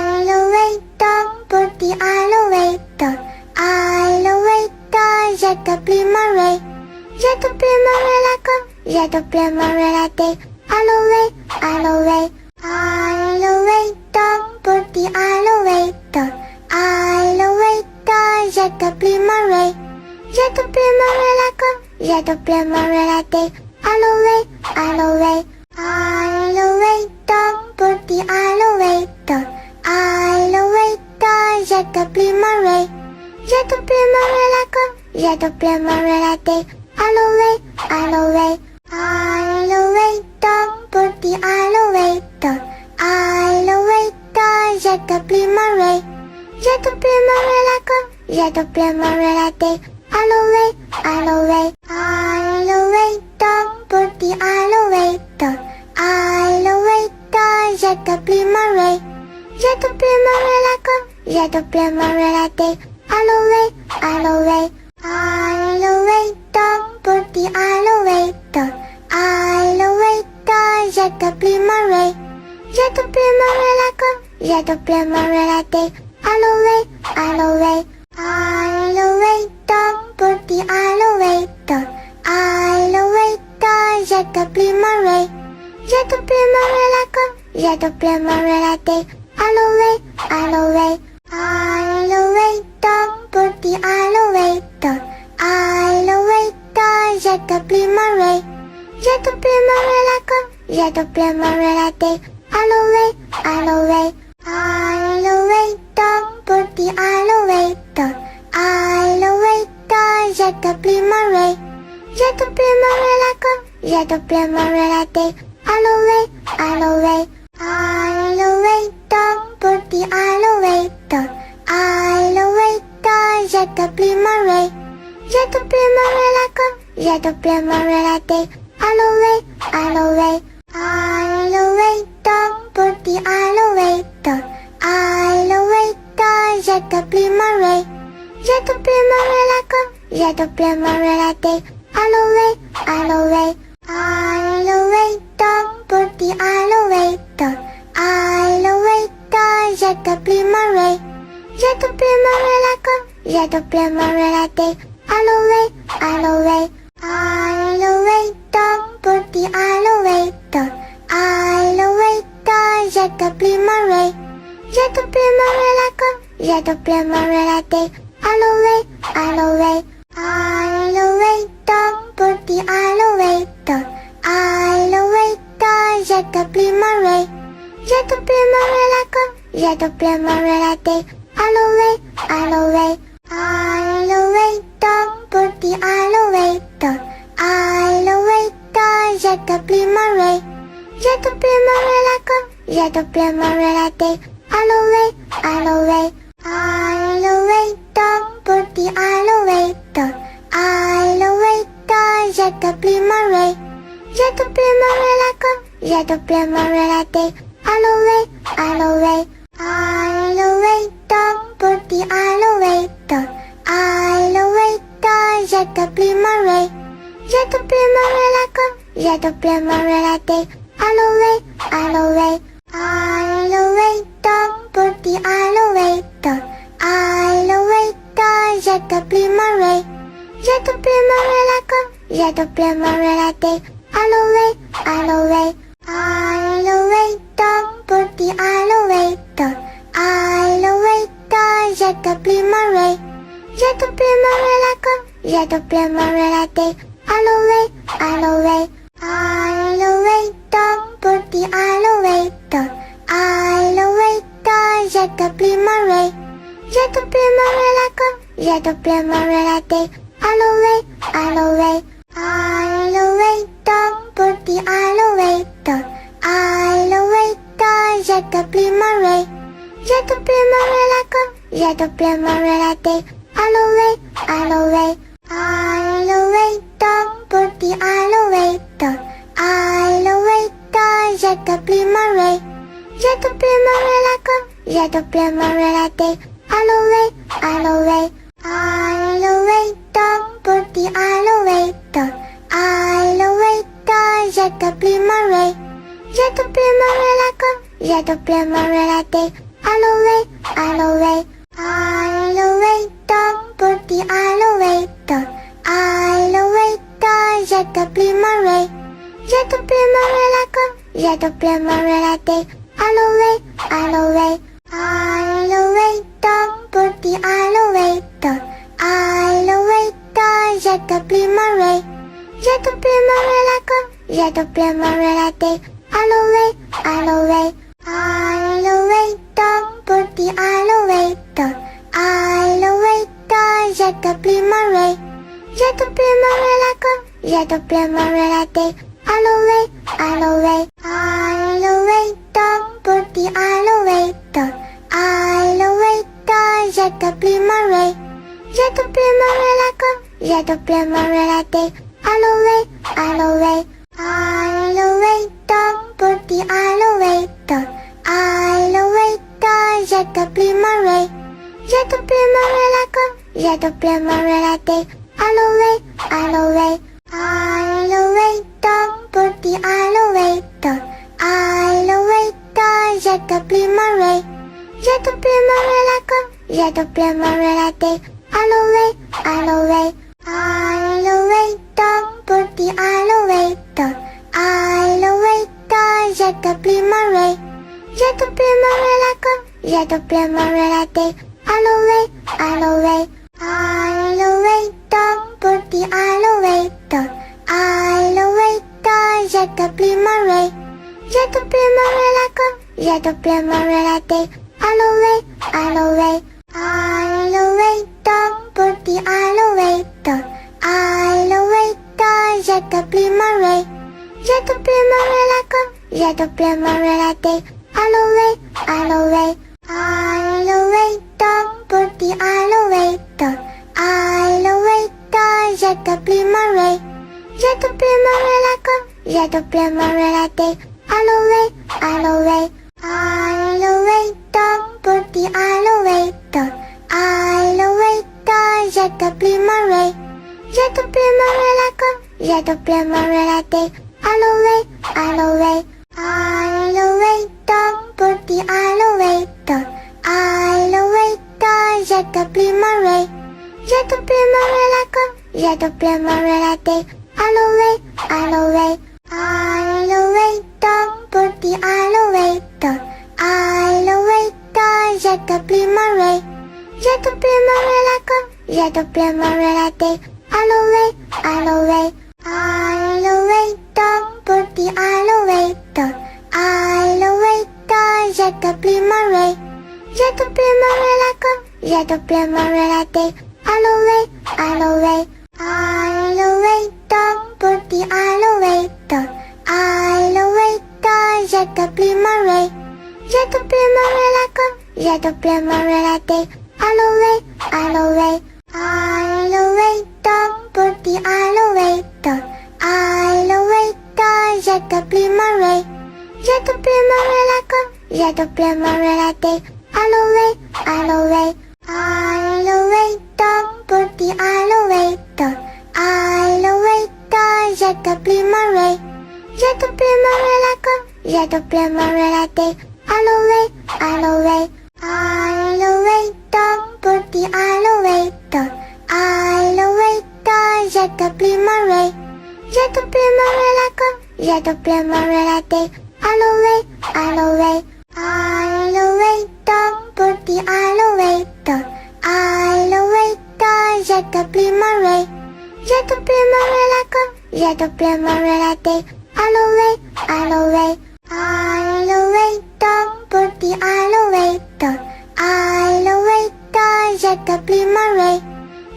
A: aloe, ton petit aloe, ton aloe, ton, je t'oublie Marie. Je t'oublie Marie la queue, je t'oublie Marie la tête. Aloe, aloe, aloe, ton petit aloe, ton aloe, ton, je t'oublie Marie. Je t'oublie Marie la queue, je t'oublie Marie la tête. Aloe, aloe, aloe, ton petit aloe, ton aloe, ton, je t'oublie Marie. Je t'oublie Marie la queue, je t'oublie Marie la tête. Aloe, aloe, aloe, ton petit aloe, ton aloe, ton, je t'oublie Marie. Je t'oublie Marie la queue, je t'oublie Marie la tête. Aloe, aloe, aloe, ton petit aloe, ton aloe, ton, je t'oublie Marie. Je t'oublie Marie la queue, je t'oublie Marie la tête. Aloe, aloe, aloe, ton petit aloe, ton aloe, ton, je t'oublie Marie. Je t'oublie Marie la queue, je t'oublie Marie la tête. Aloe, aloe, aloe, ton petit aloe, ton aloe, ton, je t'oublie Marie. Je t'oublie Marie la queue, je t'oublie Marie la tête. Aloe, aloe, aloe, ton porti all'ovetto, je t'oublie Marie. Je t'oublie Marie la com, je t'oublie Marie la day. All'ovetto, porti all'ovetto, je t'oublie Marie. Je t'oublie Marie la com, je t'oublie Marie la day. All'ovetto, porti all'ovetto, je t'oublie Marie. Je t'oublie Marie la com, je t'oublie Marie la day. All'ovetto, porti all'ovetto, je t'oublie Marie. Je t'oublie Marie la com, je t'oublie Marie la day. All'ovetto, porti all'ovetto, je t'oublie Marie. Je t'oublie Marie la com, je t'oublie Marie la day. All'ovetto, porti all'ovetto, je t'oublie Marie. Je t'oublie Marie la com, je t'oublie Marie la day. All'ovetto, porti all'ovetto, je t'oublie Marie. Je t'oublie Marie la com, je t'oublie Marie la day. All'ovetto, porti all'ovetto, je t'oublie Marie. Je t'oublie Marie la com, je t'oublie Marie la day. All'ovetto, porti all'ovetto, je t'oublie Marie. Je t'oublie Marie la com, je t'oublie Marie la day. All'ovetto, porti all'ovetto, je t'oublie Marie. Je t'oublie Marie la com, je t'oublie Marie la day. All'ovetto, porti all'ovetto, je t'oublie Marie. Je t'oublie Marie la com, je t'oublie Marie la day. All'ovetto, porti all'ovetto, je t'oublie Marie. Je t'oublie Marie la com, je t'oublie Marie la day. All'ovetto, porti all'ovetto, je t'oublie Marie. Je t'oublie Marie la com, je t'oublie Marie la day. All'ovetto, porti all'ovetto, je t'oublie Marie. Je t'oublie Marie la com, je t'oublie Marie la day. All'ovetto, porti all'ovetto, je t'oublie Marie. Je t'oublie Marie la com, je t'oublie Marie la day. All'ovetto, porti all'ovetto, je t'oublie Marie. Je t'oublie Marie la com, je t'oublie Marie la day. All'ovetto, porti all'ovetto, je t'oublie Marie. Je t'oublie Marie la com, je t'oublie Marie la day. All'ovetto, porti all'ovetto, je t'oublie Marie. Je t'oublie Marie la com, je t'oublie Marie la day. All'ovetto, porti all'ovetto, je t'oublie Marie. Je t'oublie Marie la com, je t'oublie Marie la day. All'ovetto, porti all'ovetto, je t'oublie Marie. Je t'oublie Marie la com, je t'oublie Marie la day. All'ovetto, porti all'ovetto, je t'oublie Marie. Je t'oublie Marie la com, je t'oublie Marie la day. All'ovetto, porti all'ovetto, je t'oublie Marie. Je t'oublie Marie la com, je t'oublie Marie la day. All'ovetto, porti all'ovetto, je t'oublie Marie. Je t'oublie Marie la com, je t'oublie Marie la day. putih aloe, aloe, je t'appelle Marie. Je t'appelle Marie laquelle, je t'appelle Marie latte. Aloe, aloe, aloe, putih aloe, aloe, je t'appelle Marie. Je t'appelle Marie laquelle, je t'appelle Marie latte. Aloe, aloe, aloe, putih aloe, aloe, je t'appelle Marie. Je t'appelle Marie laquelle, je t'appelle Marie latte. Aloe, aloe, aloe, putih aloe, aloe, je t'appelle Marie. Je t'appelle Marie laquelle, je t'appelle Marie latte. Aloe, aloe, aloe, putih aloe, aloe, je t'appelle Marie. Je t'appelle Marie laquelle, je t'appelle Marie latte. Aloe, aloe, aloe, putih aloe, aloe, je t'appelle Marie. Je t'appelle Marie laquelle, je t'appelle Marie latte. Aloe, aloe, aloe, putih aloe, aloe, je t'appelle Marie. Je t'appelle Marie laquelle, je t'appelle Marie latte. Aloe, aloe, aloe, putih aloe, aloe, je t'appelle Marie. Je t'appelle Marie laquelle, je t'appelle Marie latte. Aloe, aloe, aloe, putih aloe, aloe, je t'appelle Marie. Je t'appelle Marie laquelle, je t'appelle Marie latte. Aloe, aloe, aloe, putih aloe, aloe, je t'appelle Marie. Je t'appelle Marie laquelle, je t'appelle Marie latte. Aloe, aloe, aloe, putih aloe, aloe, je t'appelle Marie. Je t'appelle Marie laquelle, je t'appelle Marie latte. Aloe, aloe, aloe, putih aloe, aloe, je t'appelle Marie. Je t'appelle Marie laquelle, je t'appelle Marie latte. Aloe, aloe, aloe, putih aloe, aloe, je t'appelle Marie.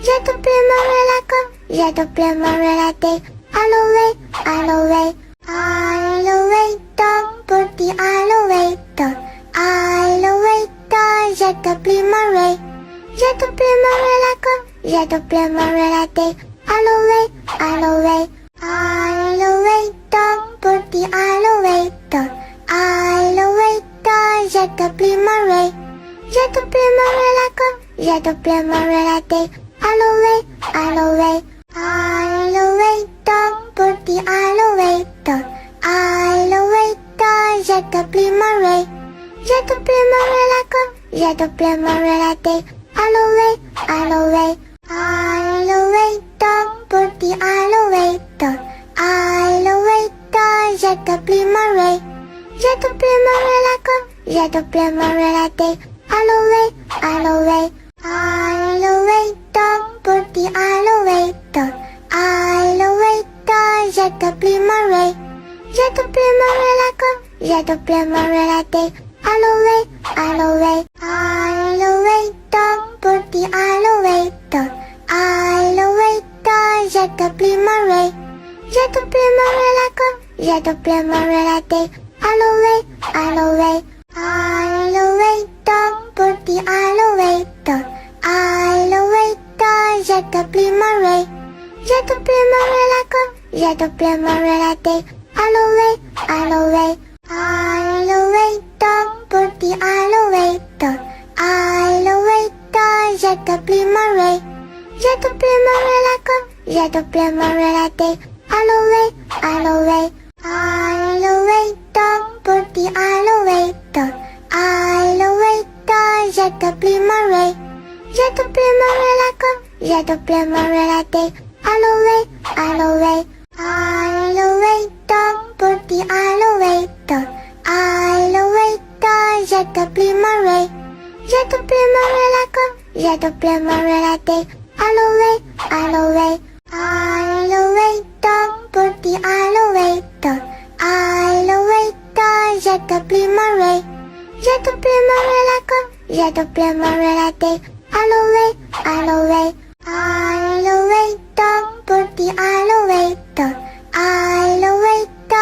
A: Je t'appelle Marie laquelle, je t'appelle Marie latte. Aloe, aloe, aloe, putih aloe, aloe, je t'appelle Marie. Je t'appelle Marie laquelle, je t'appelle Marie latte. Aloe, aloe, aloe, putih aloe, aloe, je t'appelle Marie. Je t'appelle Marie laquelle, je t'appelle Marie latte. Aloe, aloe, aloe, putih aloe, aloe, je t'appelle Marie. Je t'appelle Marie laquelle, je t'appelle Marie latte. Aloe, aloe, aloe, putih aloe, aloe, je t'appelle Marie. Je t'appelle Marie laquelle, je t'appelle Marie latte. Aloe, aloe, aloe, putih aloe, aloe, je t'appelle Marie. Je t'appelle Marie laquelle, je t'appelle Marie latte. Aloe, aloe, aloe, putih aloe, aloe, je t'appelle Marie. Je t'appelle Marie laquelle, je t'appelle Marie latte. Aloe, aloe, aloe, putih aloe, aloe, je t'appelle Marie. Je t'appelle Marie laquelle, je t'appelle Marie latte. Aloe, aloe, aloe, putih aloe, aloe, je t'appelle Marie. Je t'appelle Marie laquelle, je t'appelle Marie latte. Aloe, aloe, aloe, putih aloe, aloe, je t'appelle Marie. Je t'appelle Marie laquelle, je t'appelle Marie latte. Aloe, aloe, aloe, putih aloe, aloe, je t'appelle Marie. Je t'appelle Marie laquelle, j'ai doublé mon relaté. Alloué, ton petit alloué, j'ai doublé mon ré. J'ai doublé mon relaco, j'ai doublé mon relaté. Alloué, ton petit alloué,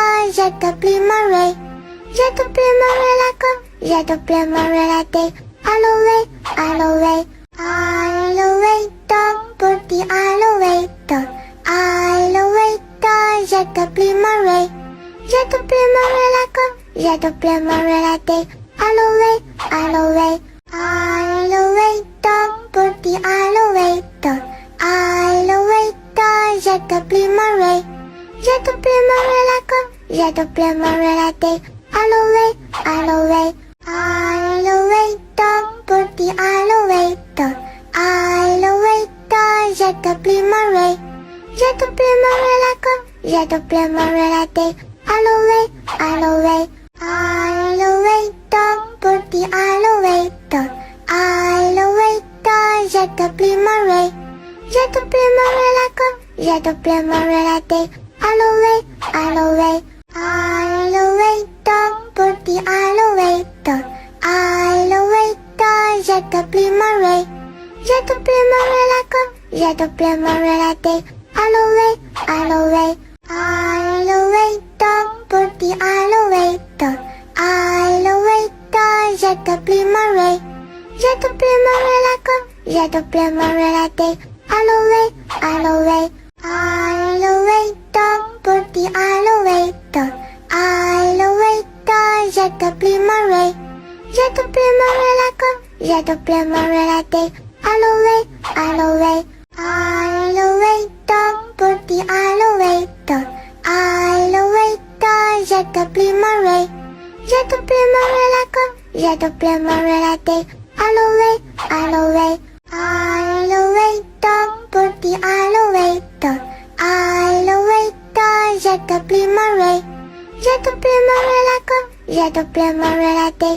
A: j'ai doublé mon ré. J'ai doublé mon relaco, j'ai doublé mon relaté. Alloué, ton petit alloué, j'ai doublé mon ré. J'ai doublé mon relaco, j'ai doublé mon relaté. Alloué, ton petit alloué, j'ai doublé mon ré. J'ai doublé mon relaco, j'ai doublé mon relaté. Alloué, ton petit alloué, j'ai doublé mon ré. J'ai doublé mon relaco, j'ai doublé mon relaté. Alloué, ton petit alloué, j'ai doublé mon ré. J'ai doublé mon relaco, j'ai doublé mon relaté. Alloué, ton petit alloué, j'ai doublé mon ré. J'ai doublé mon relaco, j'ai doublé mon relaté. Alloué, ton petit alloué, j'ai doublé mon ré. J'ai doublé mon relaco, j'ai doublé mon relaté. Alloué, ton petit alloué, j'ai doublé mon ré. J'ai doublé mon relaco, j'ai doublé mon relaté. Alloué, ton petit alloué, j'ai doublé mon ré. J'ai doublé mon relaco, j'ai doublé mon relaté. Alloué, ton petit alloué, j'ai doublé mon ré. J'ai doublé mon relaco, j'ai doublé mon relaté.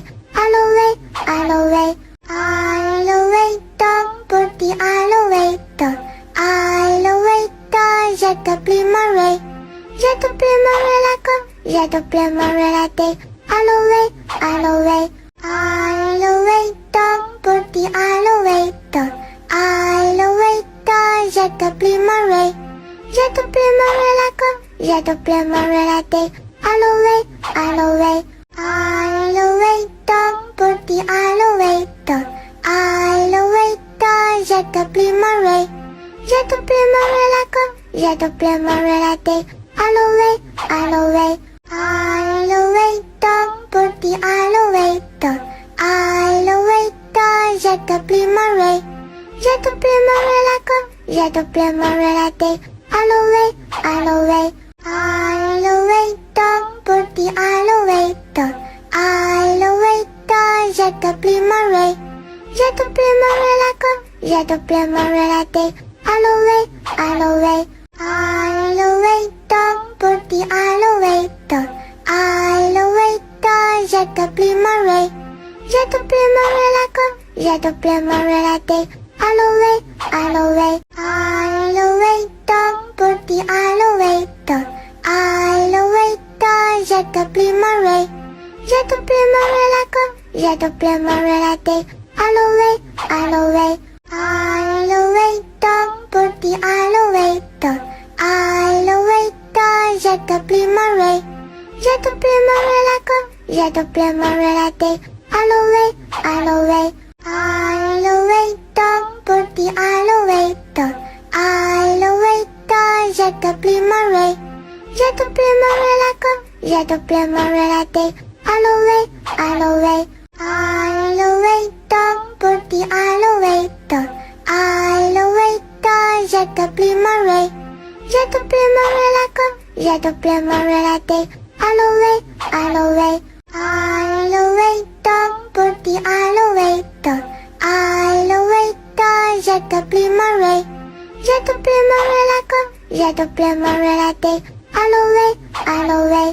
A: Alloué, ton petit alloué, j'ai doublé mon ré. J'ai doublé mon relaco, j'ai doublé mon relaté. Alloué, ton petit alloué, j'ai doublé mon ré. J'ai doublé mon relaco, j'ai doublé mon relaté. Alloué, ton petit alloué, j'ai doublé mon ré. J'ai doublé mon relaco, j'ai doublé mon relaté. Alloué, ton petit alloué, j'ai doublé mon ré. J'ai doublé mon relaco, j'ai doublé mon relaté. Alloué, ton petit alloué, j'ai doublé mon ré. J'ai doublé mon relaco, j'ai doublé mon relaté. Alloué, ton petit alloué, j'ai doublé mon ré. J'ai doublé mon relaco, j'ai doublé mon relaté. Alloué, ton petit alloué, j'ai doublé mon ré. J'ai doublé mon relaco, j'ai doublé mon relaté. Alloué, ton petit alloué, j'ai doublé mon ré. J'ai doublé mon relaco, j'ai doublé mon relaté. Alloué, ton petit alloué, j'ai doublé mon ré. J'ai doublé mon relaco, j'ai doublé mon relaté. Alloué, ton petit alloué, j'ai doublé mon ré. J'ai doublé mon relaco, j'ai doublé mon relaté. Alloué, ton petit alloué, j'ai doublé mon ré. J'ai doublé mon relaco, j'ai doublé mon relaté. Alloué,